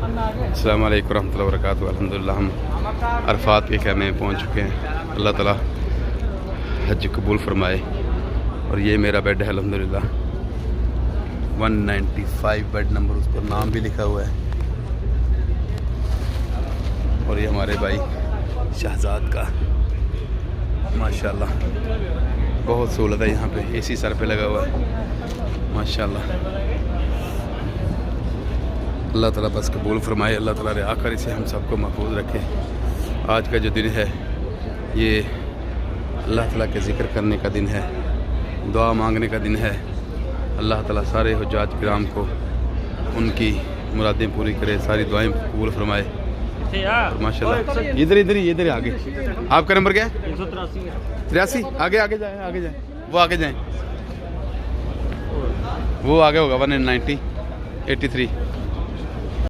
अस्सलाम वालेकुम रहमतुल्लाहि व बरकातुहू। अल्हम्दुलिल्लाह हम अरफात के ख़ैमे में पहुँच चुके हैं। अल्लाह ताला हज कबूल फरमाए। और ये मेरा बेड है अल्हम्दुलिल्लाह, 195 बेड नंबर, उस पर नाम भी लिखा हुआ है। और ये हमारे भाई शहजाद का माशाल्लाह बहुत सहूलत है यहाँ पे। एसी सर पे लगा हुआ है माशाल्लाह। अल्लाह ताला बस कबूल फरमाए। अल्लाह ताला रिया कर इसे हम सबको महफूज रखे। आज का जो दिन है ये अल्लाह ताला के ज़िक्र करने का दिन है, दुआ मांगने का दिन है। अल्लाह ताला सारे हुज्जाज किराम को उनकी मुरादें पूरी करे, सारी दुआएं कबूल फरमाए माशाल्लाह। इधर इधर इधर आगे। आपका नंबर क्या है? 383। आगे आगे जाए, आगे जाए, वो आगे जाए, वो आगे होगा 190 83।